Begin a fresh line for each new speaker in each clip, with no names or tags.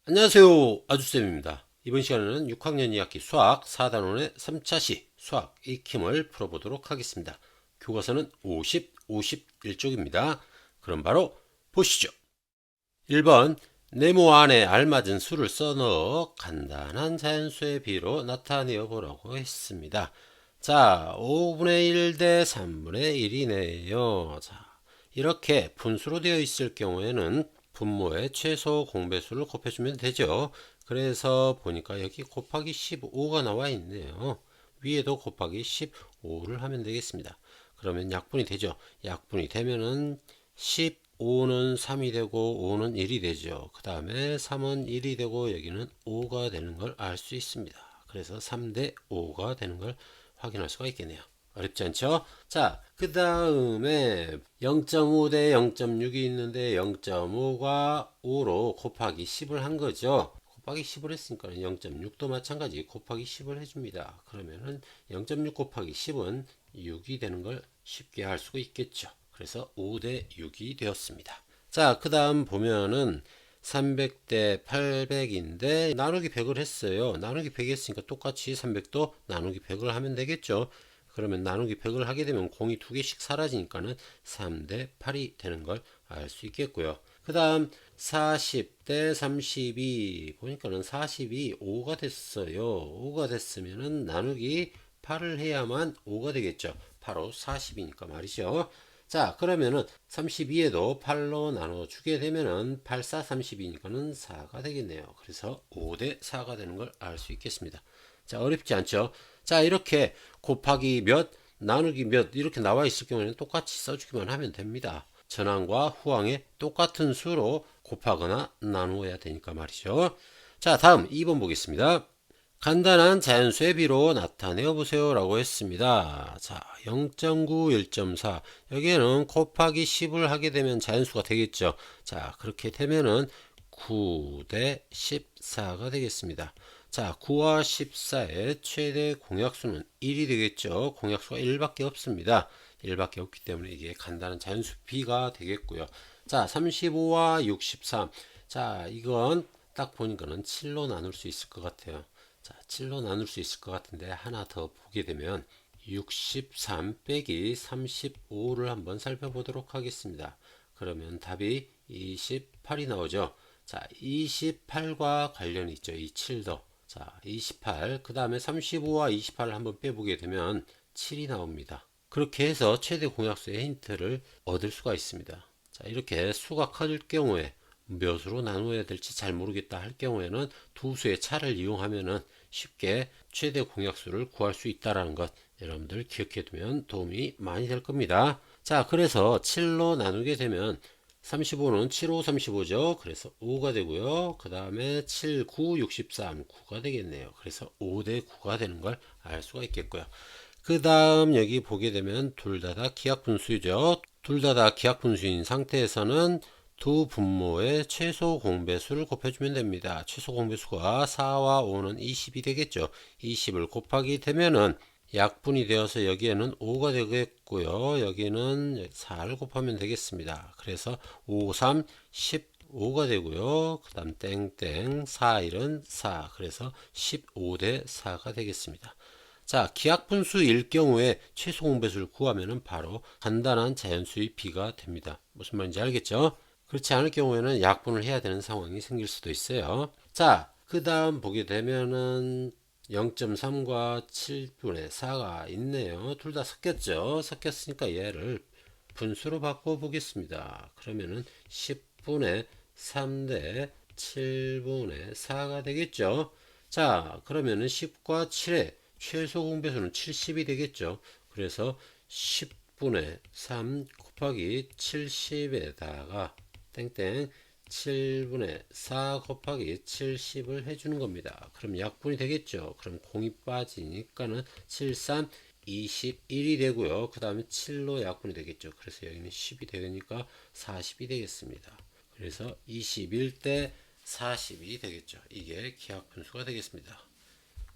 안녕하세요. 아주쌤입니다. 이번 시간에는 6학년 2학기 수학 4단원의 3차시 수학 익힘을 풀어보도록 하겠습니다. 교과서는 50, 51쪽입니다. 그럼 바로 보시죠. 1번 네모 안에 알맞은 수를 써넣어 간단한 자연수의 비로 나타내어 보라고 했습니다. 자, 5분의 1 대 3분의 1이네요. 자, 이렇게 분수로 되어 있을 경우에는 분모의 최소 공배수를 곱해주면 되죠. 그래서 보니까 여기 곱하기 15가 나와 있네요. 위에도 곱하기 15를 하면 되겠습니다. 그러면 약분이 되죠. 약분이 되면은 15는 3이 되고 5는 1이 되죠. 그 다음에 3은 1이 되고 여기는 5가 되는 걸 알 수 있습니다. 그래서 3 대 5가 되는 걸 확인할 수가 있겠네요. 어렵지 않죠? 자, 그 다음에 0.5 대 0.6이 있는데 0.5가 5로 곱하기 10을 한 거죠. 곱하기 10을 했으니까 0.6도 마찬가지 곱하기 10을 해줍니다. 그러면은 0.6 곱하기 10은 6이 되는 걸 쉽게 알 수가 있겠죠. 그래서 5 대 6이 되었습니다. 자, 그 다음 보면은 300 대 800인데 나누기 100을 했어요. 나누기 100 했으니까 똑같이 300도 나누기 100을 하면 되겠죠. 그러면 나누기 100을 하게 되면 공이 두 개씩 사라지니까는 3 대 8이 되는 걸 알 수 있겠고요. 그 다음 40 대 32 보니까는 40이 5가 됐어요. 5가 됐으면은 나누기 8을 해야만 5가 되겠죠. 바로 40이니까 말이죠. 자, 그러면은 32에도 8로 나눠주게 되면은 8, 4, 32니까는 4가 되겠네요. 그래서 5 대 4가 되는 걸 알 수 있겠습니다. 자, 어렵지 않죠? 자, 이렇게 곱하기 몇, 나누기 몇 이렇게 나와 있을 경우에는 똑같이 써주기만 하면 됩니다. 전항과 후항에 똑같은 수로 곱하거나 나누어야 되니까 말이죠. 자, 다음 2번 보겠습니다. 간단한 자연수의 비로 나타내어 보세요 라고 했습니다. 자, 0.9, 1.4 여기에는 곱하기 10을 하게 되면 자연수가 되겠죠. 자, 그렇게 되면은 9 대 14가 되겠습니다. 자, 9와 14의 최대 공약수는 1이 되겠죠. 공약수가 1밖에 없습니다. 1밖에 없기 때문에 이게 간단한 자연수 B가 되겠고요. 자, 35와 63. 자, 이건 딱 보니까는 7로 나눌 수 있을 것 같아요. 자, 7로 나눌 수 있을 것 같은데 하나 더 보게 되면 63 빼기 35를 한번 살펴보도록 하겠습니다. 그러면 답이 28이 나오죠. 자, 28과 관련이 있죠. 이 7도. 자, 28. 그 다음에 35와 28을 한번 빼보게 되면 7이 나옵니다. 그렇게 해서 최대 공약수의 힌트를 얻을 수가 있습니다. 자, 이렇게 수가 커질 경우에 몇으로 나누어야 될지 잘 모르겠다 할 경우에는 두 수의 차를 이용하면은 쉽게 최대 공약수를 구할 수 있다는 것 여러분들 기억해 두면 도움이 많이 될 겁니다. 자, 그래서 7로 나누게 되면 35는 7, 5, 35죠. 그래서 5가 되고요. 그 다음에 7, 9, 63, 9가 되겠네요. 그래서 5 대 9가 되는 걸 알 수가 있겠고요. 그 다음 여기 보게 되면 둘 다 기하분수죠. 둘 다 기하분수인 상태에서는 두 분모의 최소 공배수를 곱해주면 됩니다. 최소 공배수가 4와 5는 20이 되겠죠. 20을 곱하기 되면은 약분이 되어서 여기에는 5가 되겠고요. 여기는 4를 곱하면 되겠습니다. 그래서 5, 3, 15가 되고요. 그 다음 땡땡 4, 1은 4. 그래서 15 대 4가 되겠습니다. 자, 기하분수일 경우에 최소 공배수를 구하면 바로 간단한 자연수의 B가 됩니다. 무슨 말인지 알겠죠? 그렇지 않을 경우에는 약분을 해야 되는 상황이 생길 수도 있어요. 자, 그 다음 보게 되면은 0.3과 7분의 4가 있네요. 둘 다 섞였죠. 섞였으니까 얘를 분수로 바꿔 보겠습니다. 그러면은 10분의 3 대 7분의 4가 되겠죠. 자, 그러면은 10과 7의 최소 공배수는 70이 되겠죠. 그래서 10분의 3 곱하기 70에다가 땡땡 7분의 4 곱하기 70을 해주는 겁니다. 그럼 약분이 되겠죠. 그럼 공이 빠지니까는 7, 3, 21이 되고요. 그 다음에 7로 약분이 되겠죠. 그래서 여기는 10이 되니까 40이 되겠습니다. 그래서 21 대 40이 되겠죠. 이게 기하분수가 되겠습니다.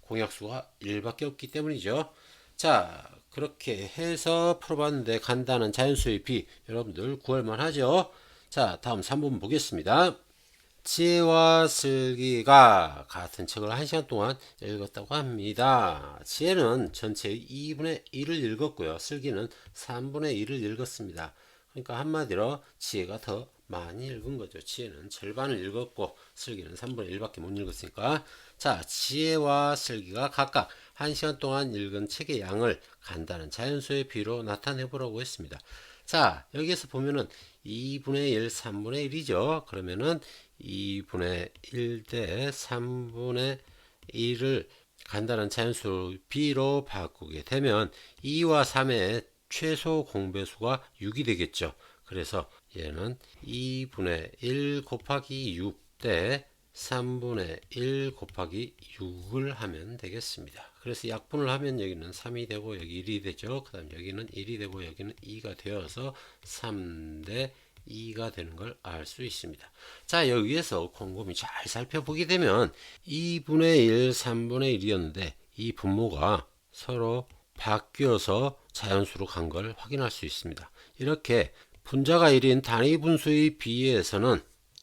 공약수가 1밖에 없기 때문이죠. 자, 그렇게 해서 풀어봤는데 간단한 자연수의 비 여러분들 구할만 하죠. 자, 다음 3번 보겠습니다. 지혜와 슬기가 같은 책을 1시간 동안 읽었다고 합니다. 지혜는 전체의 2분의 1을 읽었고요. 슬기는 3분의 1을 읽었습니다. 그러니까 한마디로 지혜가 더 많이 읽은 거죠. 지혜는 절반을 읽었고 슬기는 3분의 1밖에 못 읽었으니까. 자, 지혜와 슬기가 각각 1시간 동안 읽은 책의 양을 간단한 자연수의 비로 나타내 보라고 했습니다. 자, 여기에서 보면은 2분의 1, 3분의 1이죠. 그러면은 2분의 1 대 3분의 1을 간단한 자연수 b로 바꾸게 되면 2와 3의 최소 공배수가 6이 되겠죠. 그래서 얘는 2분의 1 곱하기 6 대 3분의 1 곱하기 6을 하면 되겠습니다. 그래서 약분을 하면 여기는 3이 되고 여기 1이 되죠. 그 다음 여기는 1이 되고 여기는 2가 되어서 3 대 2가 되는 걸 알 수 있습니다. 자, 여기에서 곰곰이 잘 살펴보게 되면 2분의 1, 3분의 1이었는데 이 분모가 서로 바뀌어서 자연수로 간 걸 확인할 수 있습니다. 이렇게 분자가 1인 단위 분수의 비에서는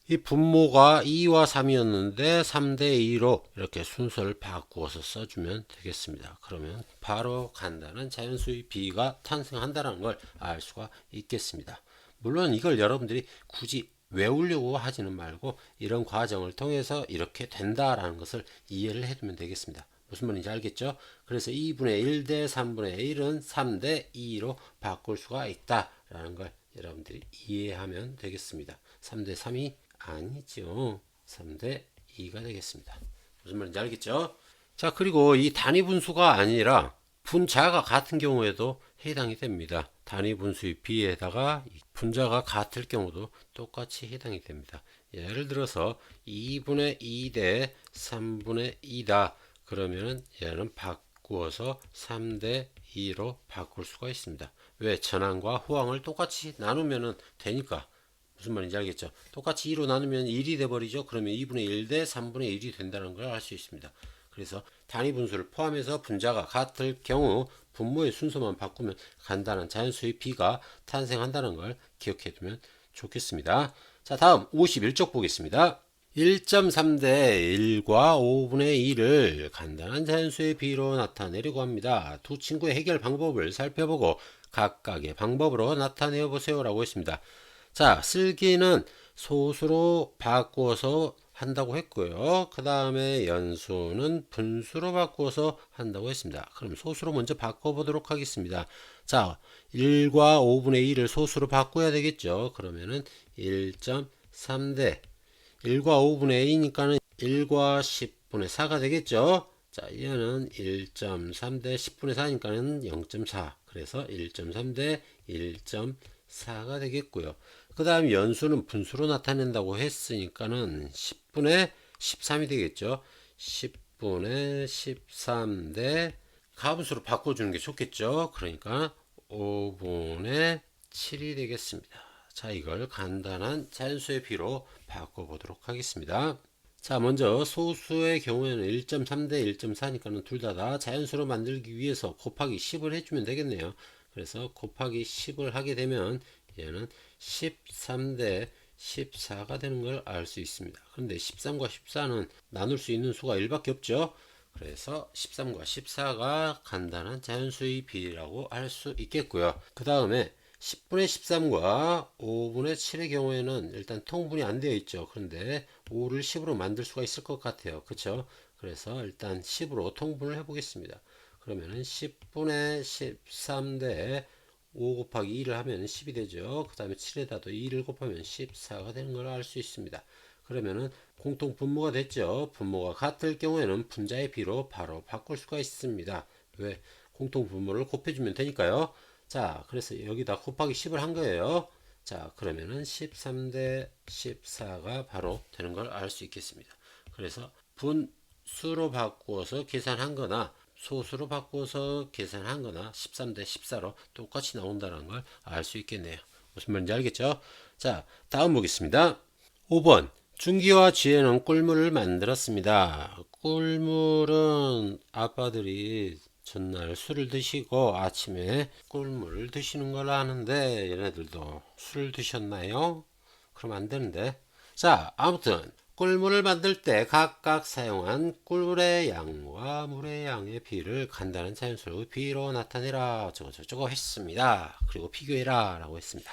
이 분모가 2와 3이었는데 3대 2로 이렇게 순서를 바꾸어서 써주면 되겠습니다. 그러면 바로 간단한 자연수의 비가 탄생한다는 걸 알 수가 있겠습니다. 물론 이걸 여러분들이 굳이 외우려고 하지는 말고 이런 과정을 통해서 이렇게 된다라는 것을 이해를 해두면 되겠습니다. 무슨 말인지 알겠죠? 그래서 2분의 1 대 3분의 1은 3 대 2로 바꿀 수가 있다라는 걸 여러분들이 이해하면 되겠습니다. 3 대 3이 아니죠. 3 대 2가 되겠습니다. 무슨 말인지 알겠죠? 자, 그리고 이 단위 분수가 아니라 분자가 같은 경우에도 해당이 됩니다. 단위 분수의 b에다가 분자가 같을 경우도 똑같이 해당이 됩니다. 예를 들어서 2분의 2 대 3분의 2다. 그러면은 얘는 바꾸어서 3 대 2로 바꿀 수가 있습니다. 왜? 전항과 후항을 똑같이 나누면 되니까. 무슨 말인지 알겠죠? 똑같이 2로 나누면 1이 돼버리죠. 그러면 2분의 1 대 3분의 1이 된다는 걸 알 수 있습니다. 그래서 단위 분수를 포함해서 분자가 같을 경우 분모의 순서만 바꾸면 간단한 자연수의 b가 탄생한다는 걸 기억해 두면 좋겠습니다. 자, 다음 51쪽 보겠습니다. 1.3대 1과 5분의 2를 간단한 자연수의 b로 나타내려고 합니다. 두 친구의 해결 방법을 살펴보고 각각의 방법으로 나타내어 보세요라고 했습니다. 자, 슬기는 소수로 바꾸어서 한다고 했고요. 그 다음에 연수는 분수로 바꾸어서 한다고 했습니다. 그럼 소수로 먼저 바꿔보도록 하겠습니다. 자, 1과 5분의 2를 소수로 바꿔야 되겠죠. 그러면은 1.3대 1과 5분의 2니까는 1과 10분의 4가 되겠죠. 자, 얘는 1.3대 10분의 4니까는 0.4. 그래서 1.3대 1.4가 되겠고요. 그 다음 연수는 분수로 나타낸다고 했으니까는 10분의 13이 되겠죠. 10분의 13대 가분수로 바꿔주는 게 좋겠죠. 그러니까 5분의 7이 되겠습니다. 자, 이걸 간단한 자연수의 비로 바꿔보도록 하겠습니다. 자, 먼저 소수의 경우에는 1.3대 1.4니까는 둘 다 자연수로 만들기 위해서 곱하기 10을 해주면 되겠네요. 그래서 곱하기 10을 하게 되면 얘는 13대 14가 되는 걸 알 수 있습니다. 그런데 13과 14는 나눌 수 있는 수가 1밖에 없죠. 그래서 13과 14가 간단한 자연수의 비라고 할 수 있겠고요. 그 다음에 10분의 13과 5분의 7의 경우에는 일단 통분이 안 되어 있죠. 그런데 5를 10으로 만들 수가 있을 것 같아요. 그렇죠? 그래서 일단 10으로 통분을 해 보겠습니다. 그러면은 10분의 13대 5 곱하기 2를 하면 10이 되죠. 그 다음에 7에다도 2를 곱하면 14가 되는 걸 알 수 있습니다. 그러면은 공통 분모가 됐죠. 분모가 같을 경우에는 분자의 비로 바로 바꿀 수가 있습니다. 왜? 공통 분모를 곱해주면 되니까요. 자, 그래서 여기다 곱하기 10을 한 거예요. 자, 그러면은 13대 14가 바로 되는 걸 알 수 있겠습니다. 그래서 분수로 바꾸어서 계산한 거나 소수로 바꿔서 계산한 거나 13대 14로 똑같이 나온다는 걸 알 수 있겠네요. 무슨 말인지 알겠죠? 자, 다음 보겠습니다. 5번. 준기와 지혜는 꿀물을 만들었습니다. 꿀물은 아빠들이 전날 술을 드시고 아침에 꿀물을 드시는 걸 아는데 얘네들도 술을 드셨나요? 그럼 안 되는데. 자, 아무튼 꿀물을 만들 때 각각 사용한 꿀의 양과 물의 양의 비를 간단한 자연수의 비로 나타내라 저거 했습니다. 그리고 비교해라 라고 했습니다.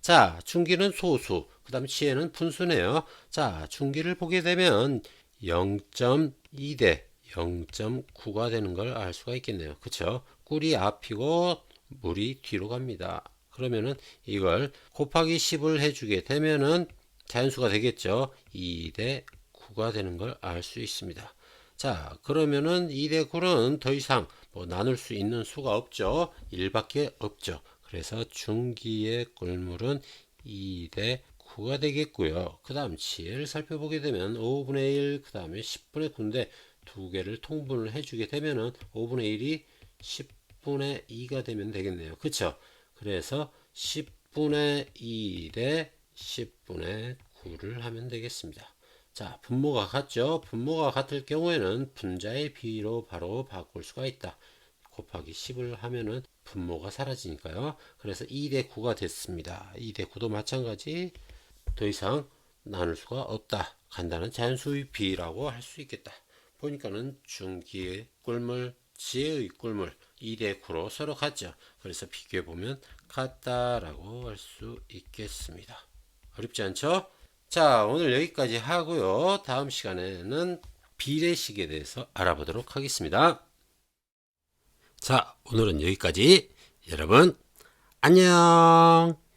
자, 중기는 소수, 그 다음 치에는 분수네요. 자, 중기를 보게 되면 0.2대 0.9가 되는 걸 알 수가 있겠네요. 그쵸? 꿀이 앞이고 물이 뒤로 갑니다. 그러면은 이걸 곱하기 10을 해주게 되면은 자연수가 되겠죠. 2대 9가 되는 걸 알 수 있습니다. 자, 그러면은 2대 9는 더 이상 뭐 나눌 수 있는 수가 없죠. 1밖에 없죠. 그래서 중기의 꿀물은 2대 9가 되겠고요. 그 다음 치를 살펴보게 되면 5분의 1, 그 다음에 10분의 9인데 두 개를 통분을 해주게 되면은 5분의 1이 10분의 2가 되면 되겠네요. 그쵸? 그래서 10분의 2 대 10분의 9를 하면 되겠습니다. 자, 분모가 같죠? 분모가 같을 경우에는 분자의 비로 바로 바꿀 수가 있다. 곱하기 10을 하면은 분모가 사라지니까요. 그래서 2대 9가 됐습니다. 2대 9도 마찬가지 더 이상 나눌 수가 없다. 간단한 자연수의 비라고 할 수 있겠다. 보니까는 중기의 꿀물, 지혜의 꿀물 2대 9로 서로 같죠. 그래서 비교해 보면 같다라고 할 수 있겠습니다. 어렵지 않죠? 자, 오늘 여기까지 하고요. 다음 시간에는 비례식에 대해서 알아보도록 하겠습니다. 자, 오늘은 여기까지. 여러분, 안녕!